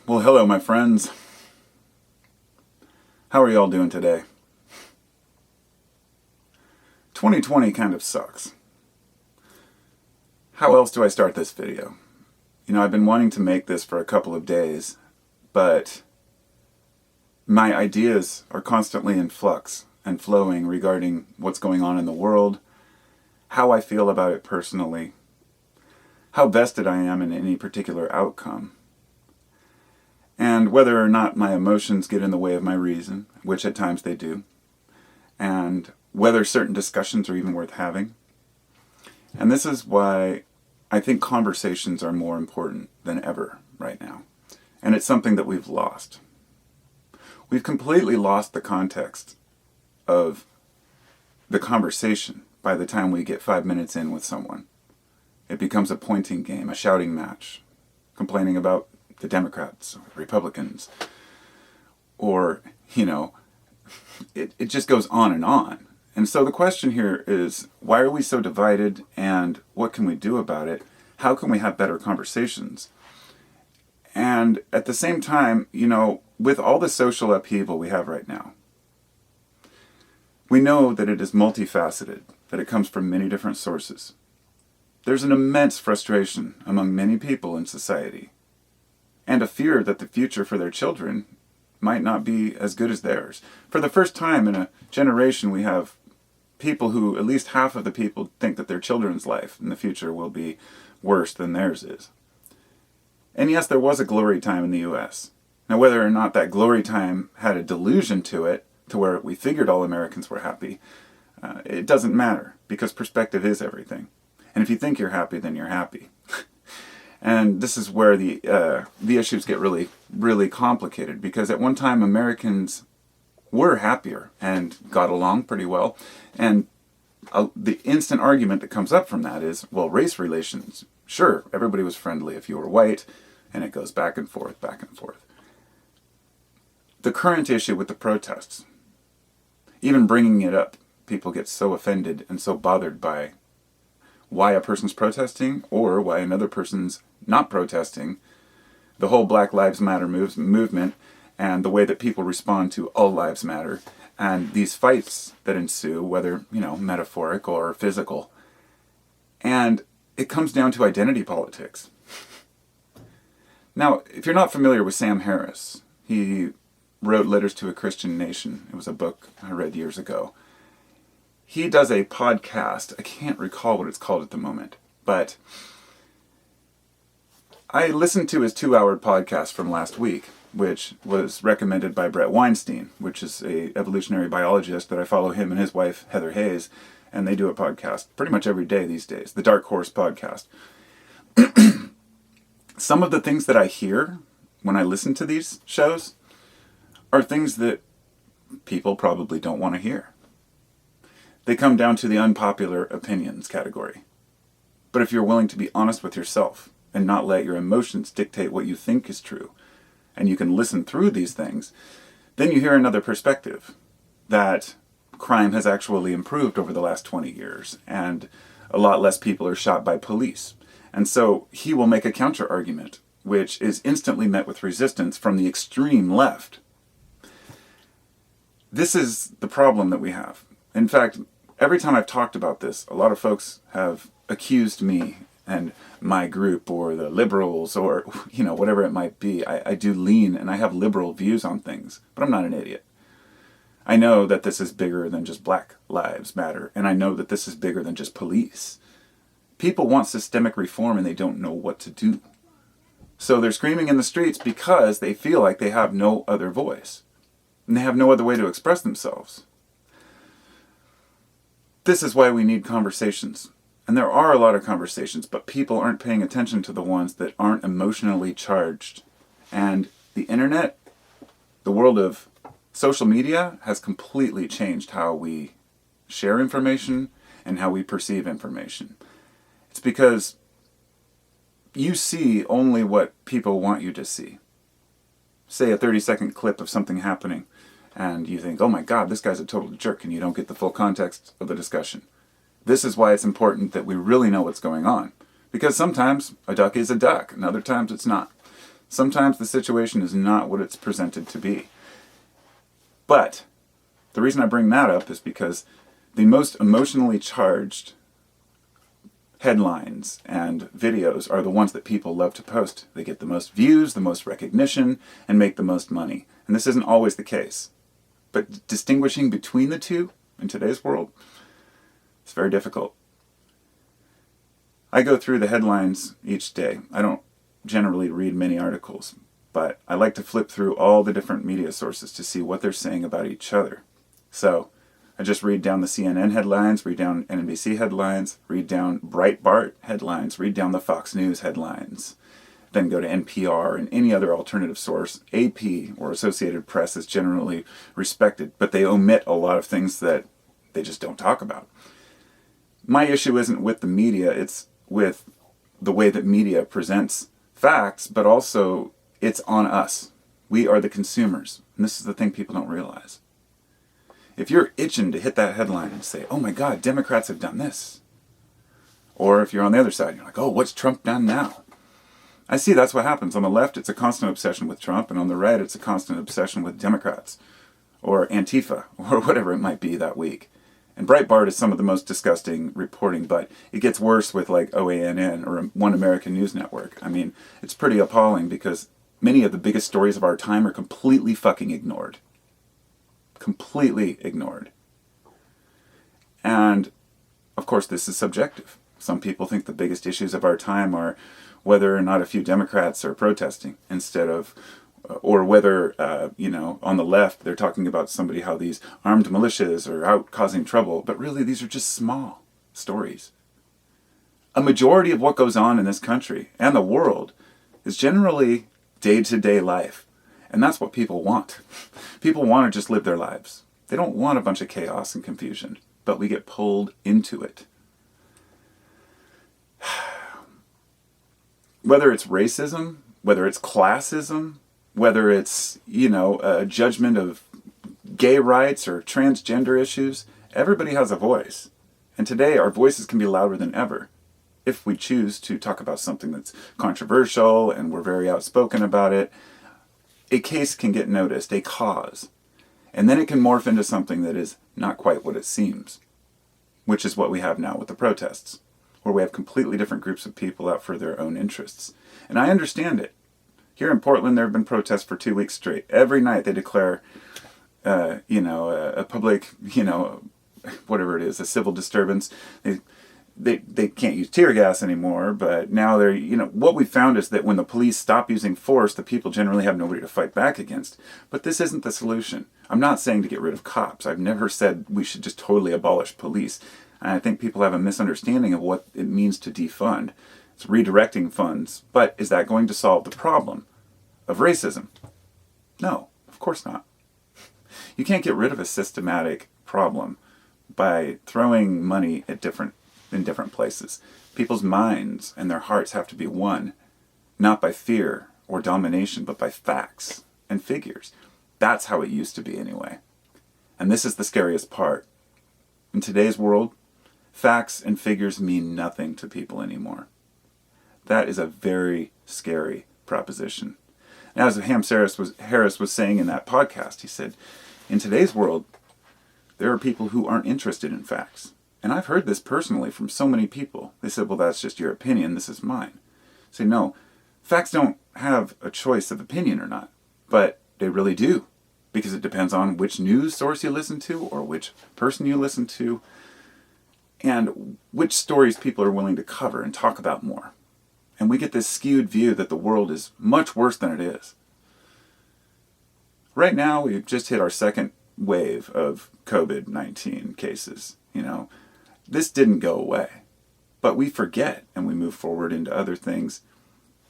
Well, hello, my friends. How are y'all doing today? 2020 kind of sucks. How else do I start this video? I've been wanting to make this for a couple of days, but my ideas are constantly in flux and flowing regarding what's going on in the world, how I feel about it personally, how vested I am in any particular outcome, and whether or not my emotions get in the way of my reason, which at times they do, and whether certain discussions are even worth having. And this is why I think conversations are more important than ever right now. And it's something that we've lost. We've completely lost the context of the conversation by the time we get 5 minutes in with someone. It becomes a pointing game, a shouting match, complaining about the Democrats, or Republicans, or, it just goes on and on. And so the question here is, why are we so divided, and what can we do about it? How can we have better conversations? And at the same time, with all the social upheaval we have right now, we know that it is multifaceted, that it comes from many different sources. There's an immense frustration among many people in society, and a fear that the future for their children might not be as good as theirs. For the first time in a generation, we have people who, at least half of the people, think that their children's life in the future will be worse than theirs is. And yes, there was a glory time in the U.S. Now, whether or not that glory time had a delusion to it, to where we figured all Americans were happy, it doesn't matter, because perspective is everything. And if you think you're happy, then you're happy. And this is where the issues get really, really complicated, because at one time Americans were happier and got along pretty well. And the instant argument that comes up from that is, well, race relations. Sure, everybody was friendly if you were white, and it goes back and forth, back and forth. The current issue with the protests, even bringing it up, people get so offended and so bothered by why a person's protesting or why another person's not protesting, the whole Black Lives Matter movement, and the way that people respond to all lives matter, and these fights that ensue, whether, metaphoric or physical. And it comes down to identity politics. Now, if you're not familiar with Sam Harris, he wrote Letters to a Christian Nation. It was a book I read years ago. He does a podcast. I can't recall what it's called at the moment, but I listened to his 2-hour podcast from last week, which was recommended by Brett Weinstein, which is an evolutionary biologist that I follow, him and his wife, Heather Hayes, and they do a podcast pretty much every day these days, the Dark Horse podcast. Some of the things that I hear when I listen to these shows are things that people probably don't want to hear. They come down to the unpopular opinions category. But if you're willing to be honest with yourself and not let your emotions dictate what you think is true, and you can listen through these things, then you hear another perspective, that crime has actually improved over the last 20 years, and a lot less people are shot by police. And so he will make a counter argument, which is instantly met with resistance from the extreme left. This is the problem that we have. In fact, every time I've talked about this, a lot of folks have accused me and my group, or the liberals, or whatever it might be. I do lean, and I have liberal views on things, but I'm not an idiot. I know that this is bigger than just Black Lives Matter, and I know that this is bigger than just police. People want systemic reform, and they don't know what to do. So they're screaming in the streets because they feel like they have no other voice, and they have no other way to express themselves. This is why we need conversations. And there are a lot of conversations, but people aren't paying attention to the ones that aren't emotionally charged. And the internet, the world of social media, has completely changed how we share information and how we perceive information. It's because you see only what people want you to see. Say a 30-second clip of something happening, and you think, oh my God, this guy's a total jerk, and you don't get the full context of the discussion. This is why it's important that we really know what's going on. Because sometimes a duck is a duck, and other times it's not. Sometimes the situation is not what it's presented to be. But the reason I bring that up is because the most emotionally charged headlines and videos are the ones that people love to post. They get the most views, the most recognition, and make the most money. And this isn't always the case. But distinguishing between the two in today's world, it's very difficult. I go through the headlines each day. I don't generally read many articles, but I like to flip through all the different media sources to see what they're saying about each other. So I just read down the CNN headlines, read down NBC headlines, read down Breitbart headlines, read down the Fox News headlines, then go to NPR and any other alternative source. AP or Associated Press is generally respected, but they omit a lot of things that they just don't talk about. My issue isn't with the media, it's with the way that media presents facts, but also it's on us. We are the consumers, and this is the thing people don't realize. If you're itching to hit that headline and say, oh my God, Democrats have done this. Or if you're on the other side, you're like, oh, what's Trump done now? I see that's what happens. On the left, it's a constant obsession with Trump, and on the right, it's a constant obsession with Democrats, or Antifa, or whatever it might be that week. And Breitbart is some of the most disgusting reporting, but it gets worse with like OANN or One American News Network. I mean, it's pretty appalling because many of the biggest stories of our time are completely fucking ignored. Completely ignored. And, of course, this is subjective. Some people think the biggest issues of our time are whether or not a few Democrats are protesting instead of, or whether, on the left, they're talking about somebody, how these armed militias are out causing trouble. But really, these are just small stories. A majority of what goes on in this country and the world is generally day-to-day life. And that's what people want. People want to just live their lives. They don't want a bunch of chaos and confusion, but we get pulled into it. Whether it's racism, whether it's classism, whether it's, a judgment of gay rights or transgender issues, everybody has a voice. And today our voices can be louder than ever if we choose to talk about something that's controversial and we're very outspoken about it. A case can get noticed, a cause, and then it can morph into something that is not quite what it seems, which is what we have now with the protests, where we have completely different groups of people out for their own interests. And I understand it. Here in Portland, there have been protests for 2 weeks straight. Every night they declare, a public, whatever it is, a civil disturbance. They can't use tear gas anymore, but now they're, what we found is that when the police stop using force, the people generally have nobody to fight back against. But this isn't the solution. I'm not saying to get rid of cops. I've never said we should just totally abolish police. And I think people have a misunderstanding of what it means to defund. It's redirecting funds. But is that going to solve the problem of racism? No, of course not. You can't get rid of a systematic problem by throwing money at in different places. People's minds and their hearts have to be won, not by fear or domination, but by facts and figures. That's how it used to be anyway. And this is the scariest part. In today's world, facts and figures mean nothing to people anymore. That is a very scary proposition. Now, as Harris was saying in that podcast, he said, in today's world, there are people who aren't interested in facts. And I've heard this personally from so many people. They said, well, that's just your opinion. This is mine. I say, no, facts don't have a choice of opinion or not. But they really do. Because it depends on which news source you listen to or which person you listen to and which stories people are willing to cover and talk about more. And we get this skewed view that the world is much worse than it is. Right now, we've just hit our second wave of COVID-19 cases. This didn't go away. But we forget and we move forward into other things.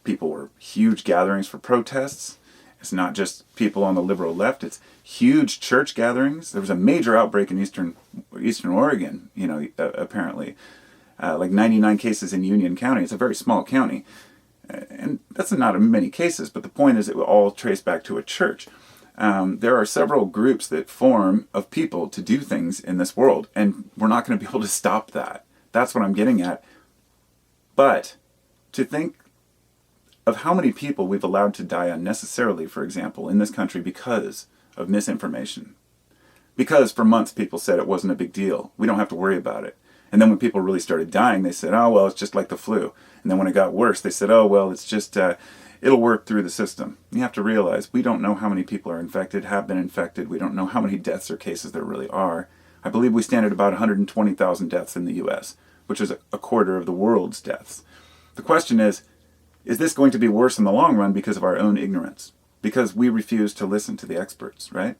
People were huge gatherings for protests. It's not just people on the liberal left. It's huge church gatherings. There was a major outbreak in Eastern Oregon, apparently. Like 99 cases in Union County. It's a very small county. And that's not many cases, but the point is it will all trace back to a church. There are several groups that form of people to do things in this world, and we're not going to be able to stop that. That's what I'm getting at. But to think of how many people we've allowed to die unnecessarily, for example, in this country because of misinformation. Because for months people said it wasn't a big deal. We don't have to worry about it. And then when people really started dying, they said, oh, well, it's just like the flu. And then when it got worse, they said, oh, well, it's just, it'll work through the system. You have to realize we don't know how many people are infected, have been infected. We don't know how many deaths or cases there really are. I believe we stand at about 120,000 deaths in the U.S., which is a quarter of the world's deaths. The question is this going to be worse in the long run because of our own ignorance? Because we refuse to listen to the experts, right?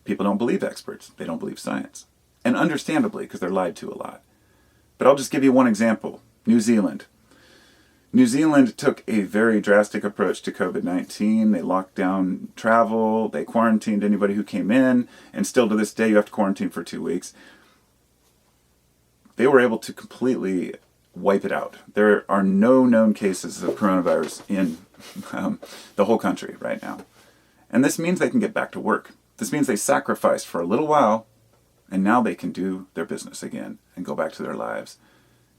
People don't believe experts. They don't believe science. And understandably, because they're lied to a lot. But I'll just give you one example. New Zealand. New Zealand took a very drastic approach to COVID-19. They locked down travel. They quarantined anybody who came in. And still to this day, you have to quarantine for 2 weeks. They were able to completely wipe it out. There are no known cases of coronavirus in the whole country right now. And this means they can get back to work. This means they sacrificed for a little while, and now they can do their business again and go back to their lives.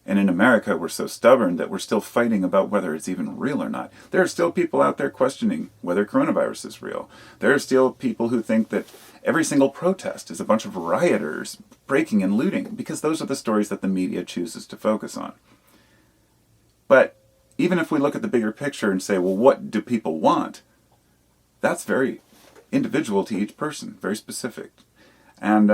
And in America, we're so stubborn that we're still fighting about whether it's even real or not. There are still people out there questioning whether coronavirus is real. There are still people who think that every single protest is a bunch of rioters breaking and looting, because those are the stories that the media chooses to focus on. But even if we look at the bigger picture and say, well, what do people want? That's very individual to each person, very specific. And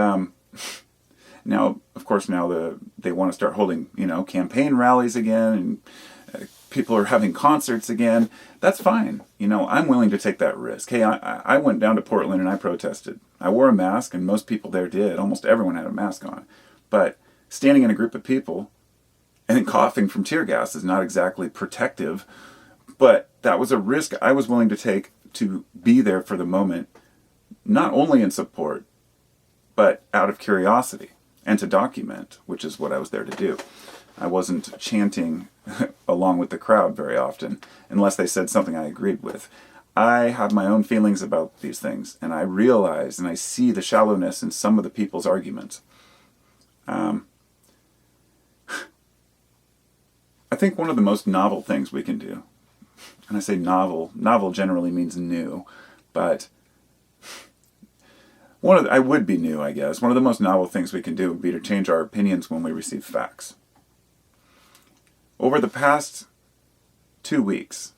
now, of course, they want to start holding, campaign rallies again, and people are having concerts again. That's fine. I'm willing to take that risk. Hey, I went down to Portland and I protested. I wore a mask, and most people there did. Almost everyone had a mask on. But standing in a group of people and then coughing from tear gas is not exactly protective. But that was a risk I was willing to take to be there for the moment, not only in support, but out of curiosity and to document, which is what I was there to do. I wasn't chanting along with the crowd very often, unless they said something I agreed with. I have my own feelings about these things, and I realize and I see the shallowness in some of the people's arguments. I think one of the most novel things we can do, and I say novel generally means new, but I would be new, I guess. One of the most novel things we can do would be to change our opinions when we receive facts. Over the past 2 weeks,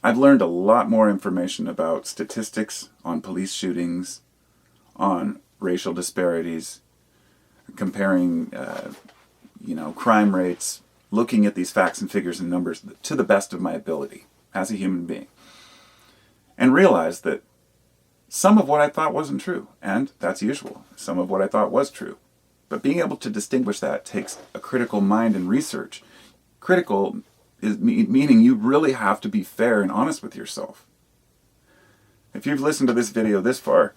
I've learned a lot more information about statistics on police shootings, on racial disparities, comparing, crime rates, looking at these facts and figures and numbers to the best of my ability as a human being, and realized that some of what I thought wasn't true, and that's usual. Some of what I thought was true. But being able to distinguish that takes a critical mind and research. Critical is meaning you really have to be fair and honest with yourself. If you've listened to this video this far,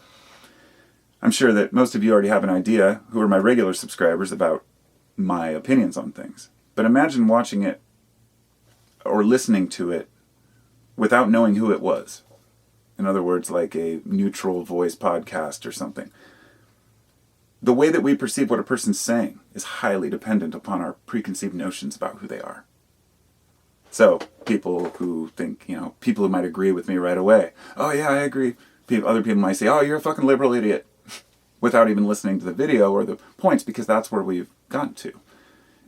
I'm sure that most of you already have an idea, who are my regular subscribers, about my opinions on things. But imagine watching it or listening to it without knowing who it was. In other words, like a neutral voice podcast or something. The way that we perceive what a person's saying is highly dependent upon our preconceived notions about who they are. So, people who think, people who might agree with me right away. Oh yeah, I agree. Other people might say, oh, you're a fucking liberal idiot. Without even listening to the video or the points, because that's where we've gotten to.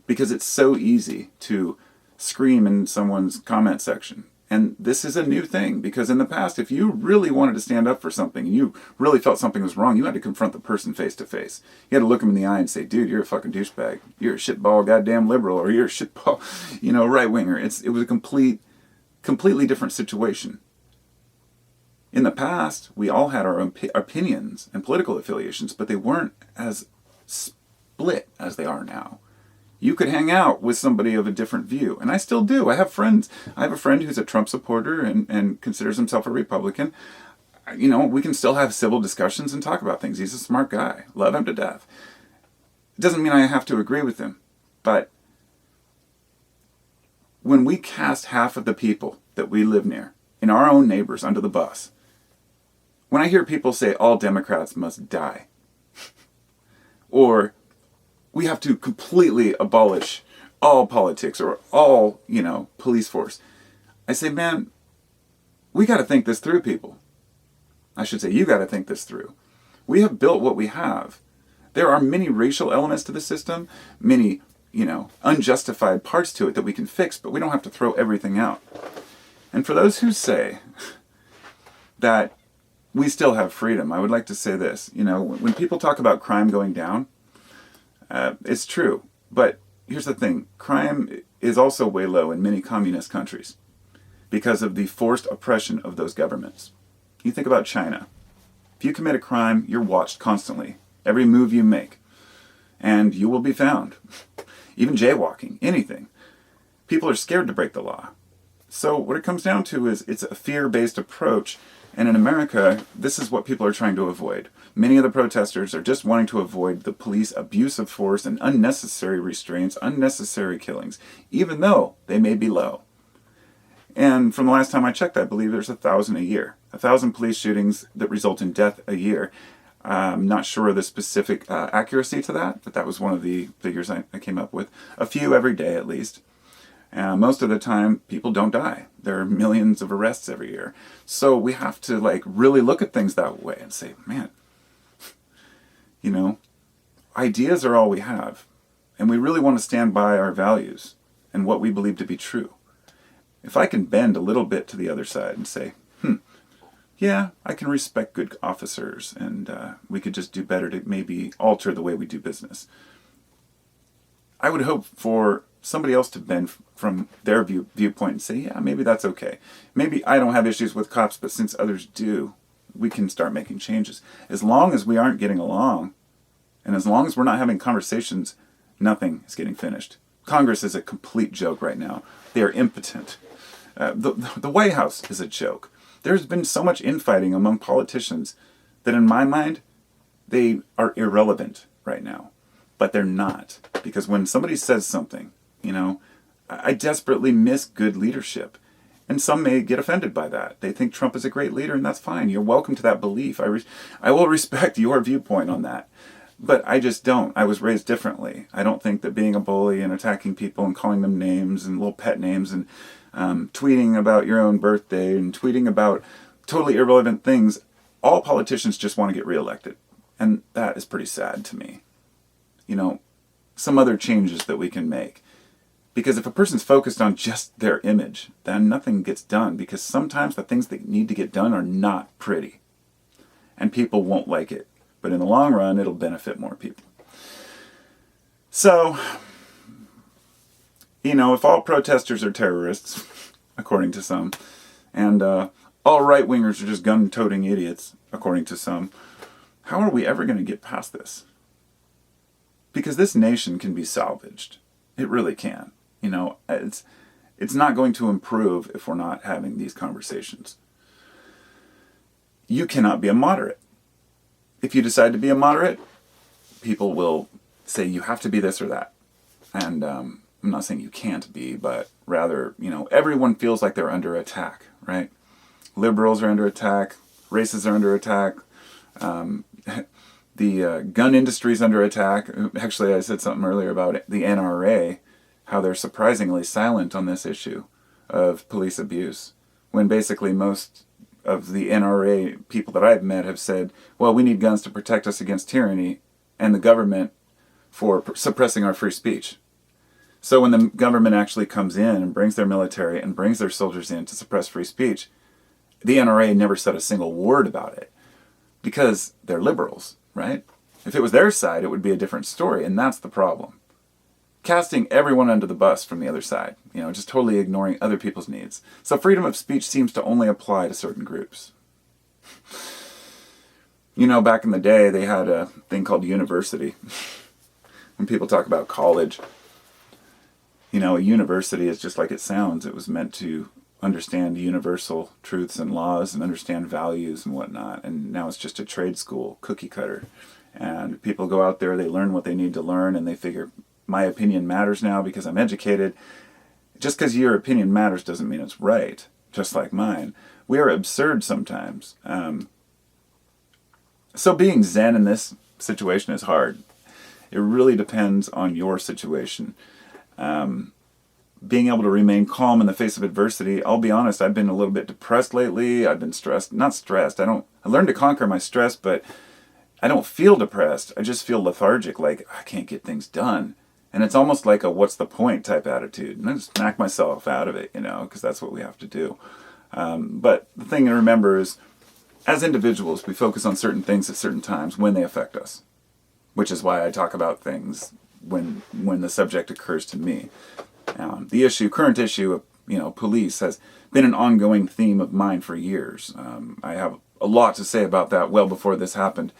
Because it's so easy to scream in someone's comment section. And this is a new thing, because in the past, if you really wanted to stand up for something and you really felt something was wrong, you had to confront the person face to face. You had to look them in the eye and say, dude, you're a fucking douchebag. You're a shitball goddamn liberal, or you're a shitball, right-winger. It was a completely different situation. In the past, we all had our own opinions and political affiliations, but they weren't as split as they are now. You could hang out with somebody of a different view. And I still do. I have friends. I have a friend who's a Trump supporter and considers himself a Republican. We can still have civil discussions and talk about things. He's a smart guy. Love him to death. It doesn't mean I have to agree with him. But when we cast half of the people that we live near, in our own neighbors, under the bus, when I hear people say all Democrats must die, or we have to completely abolish all politics or all, police force, I say, man, we got to think this through, people. I should say, you got to think this through. We have built what we have. There are many racial elements to the system, many, unjustified parts to it that we can fix, but we don't have to throw everything out. And for those who say that we still have freedom, I would like to say this. When people talk about crime going down, it's true. But here's the thing. Crime is also way low in many communist countries because of the forced oppression of those governments. You think about China. If you commit a crime, you're watched constantly. Every move you make. And you will be found. Even jaywalking, anything. People are scared to break the law. So what it comes down to is it's a fear-based approach. And in America, this is what people are trying to avoid. Many of the protesters are just wanting to avoid the police abuse of force and unnecessary restraints, unnecessary killings, even though they may be low. And from the last time I checked, I believe there's 1,000 a year. 1,000 police shootings that result in death a year. I'm not sure of the specific accuracy to that, but that was one of the figures I came up with. A few every day at least. Most of the time, people don't die. There are millions of arrests every year. So we have to really look at things that way and say, man, ideas are all we have. And we really want to stand by our values and what we believe to be true. If I can bend a little bit to the other side and say, yeah, I can respect good officers and we could just do better to maybe alter the way we do business. I would hope for somebody else to bend from their viewpoint and say, yeah, maybe that's okay. Maybe I don't have issues with cops, but since others do, we can start making changes. As long as we aren't getting along, and as long as we're not having conversations, nothing is getting finished. Congress is a complete joke right now. They are impotent. The White House is a joke. There's been so much infighting among politicians that in my mind, they are irrelevant right now. But they're not. Because when somebody says something, I desperately miss good leadership. And some may get offended by that. They think Trump is a great leader, and that's fine. You're welcome to that belief. I will respect your viewpoint on that. But I just don't. I was raised differently. I don't think that being a bully and attacking people and calling them names and little pet names and tweeting about your own birthday and tweeting about totally irrelevant things, all politicians just want to get reelected. And that is pretty sad to me. Some other changes that we can make. Because if a person's focused on just their image, then nothing gets done. Because sometimes the things that need to get done are not pretty. And people won't like it. But in the long run, it'll benefit more people. So, if all protesters are terrorists, according to some, and all right-wingers are just gun-toting idiots, according to some, how are we ever going to get past this? Because this nation can be salvaged. It really can. It's not going to improve if we're not having these conversations. You cannot be a moderate. If you decide to be a moderate, people will say you have to be this or that. And I'm not saying you can't be, but rather, everyone feels like they're under attack, right? Liberals are under attack. Racists are under attack. The gun industry is under attack. Actually, I said something earlier about the NRA, how they're surprisingly silent on this issue of police abuse, when basically most of the NRA people that I've met have said, well, we need guns to protect us against tyranny and the government for suppressing our free speech. So when the government actually comes in and brings their military and brings their soldiers in to suppress free speech, the NRA never said a single word about it because they're liberals, right? If it was their side, it would be a different story, and that's the problem. Casting everyone under the bus from the other side, just totally ignoring other people's needs. So freedom of speech seems to only apply to certain groups. Back in the day, they had a thing called university. When people talk about college, a university is just like it sounds. It was meant to understand universal truths and laws and understand values and whatnot. And now it's just a trade school, cookie cutter. And people go out there, they learn what they need to learn, and they figure, my opinion matters now because I'm educated. Just because your opinion matters doesn't mean it's right, just like mine. We are absurd sometimes. So being zen in this situation is hard. It really depends on your situation. being able to remain calm in the face of adversity. I'll be honest, I've been a little bit depressed lately. I've been stressed. Not stressed. I learned to conquer my stress, but I don't feel depressed. I just feel lethargic, like I can't get things done. And it's almost like a what's the point type attitude. And I just knock myself out of it, because that's what we have to do. But the thing to remember is, as individuals, we focus on certain things at certain times when they affect us, which is why I talk about things when the subject occurs to me. The current issue of police has been an ongoing theme of mine for years. I have a lot to say about that well before this happened,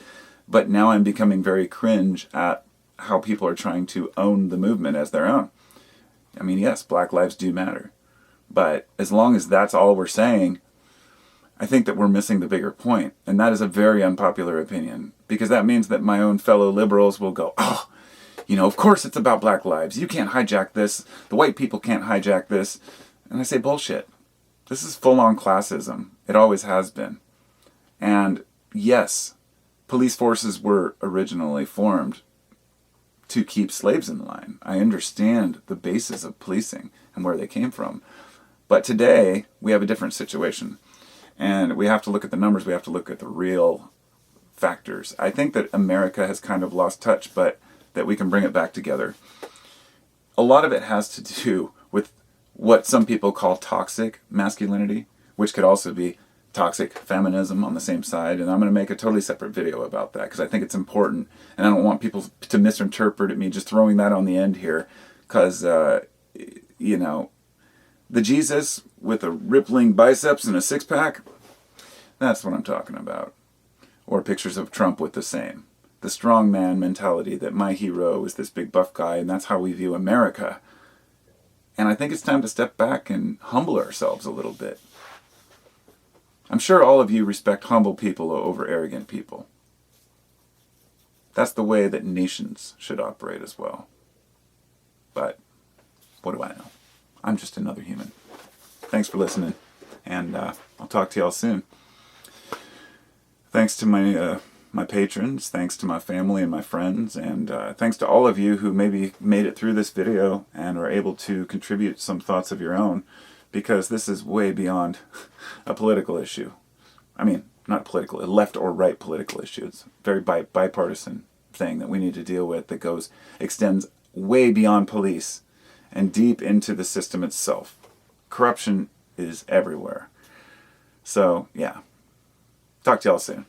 but now I'm becoming very cringe at how people are trying to own the movement as their own. I mean, yes, Black lives do matter, but as long as that's all we're saying, I think that we're missing the bigger point, and that is a very unpopular opinion, because that means that my own fellow liberals will go, oh, of course it's about Black lives. You can't hijack this. The white people can't hijack this. And I say, bullshit. This is full-on classism. It always has been. And yes, police forces were originally formed to keep slaves in line. I understand the basis of policing and where they came from. But today, we have a different situation. And we have to look at the numbers. We have to look at the real factors. I think that America has kind of lost touch, but that we can bring it back together. A lot of it has to do with what some people call toxic masculinity, which could also be toxic feminism on the same side. And I'm going to make a totally separate video about that because I think it's important. And I don't want people to misinterpret me just throwing that on the end here. Because, the Jesus with a rippling biceps and a six-pack, that's what I'm talking about. Or pictures of Trump with the same. The strong man mentality that my hero is this big buff guy, and that's how we view America. And I think it's time to step back and humble ourselves a little bit. I'm sure all of you respect humble people over arrogant people. That's the way that nations should operate as well. But what do I know? I'm just another human. Thanks for listening, and I'll talk to y'all soon. Thanks to my patrons, thanks to my family and my friends, and thanks to all of you who maybe made it through this video and are able to contribute some thoughts of your own, because this is way beyond a political issue. I mean, not political, a left or right political issue. It's a very bipartisan thing that we need to deal with that extends way beyond police and deep into the system itself. Corruption is everywhere. So, yeah. Talk to y'all soon.